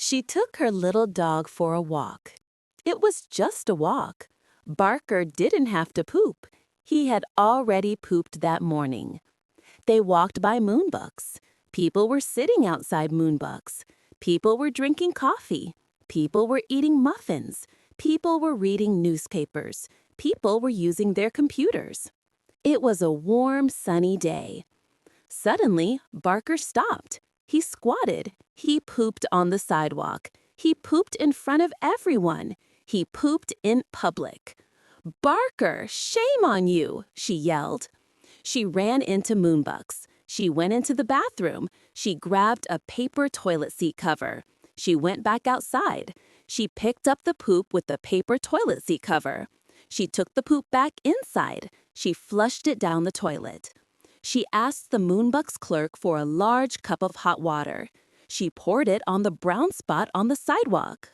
She took her little dog for a walk. It was just a walk. Barker didn't have to poop. He had already pooped that morning. They walked by Moonbucks. People were sitting outside Moonbucks. People were drinking coffee. People were eating muffins. People were reading newspapers. People were using their computers. It was a warm, sunny day. Suddenly, Barker stopped. He squatted. He pooped on the sidewalk. He pooped in front of everyone. He pooped in public. "Barker, shame on you!" she yelled. She ran into Moonbucks. She went into the bathroom. She grabbed a paper toilet seat cover. She went back outside. She picked up the poop with the paper toilet seat cover. She took the poop back inside. She flushed it down the toilet. She asked the Moonbucks clerk for a large cup of hot water. She poured it on the brown spot on the sidewalk.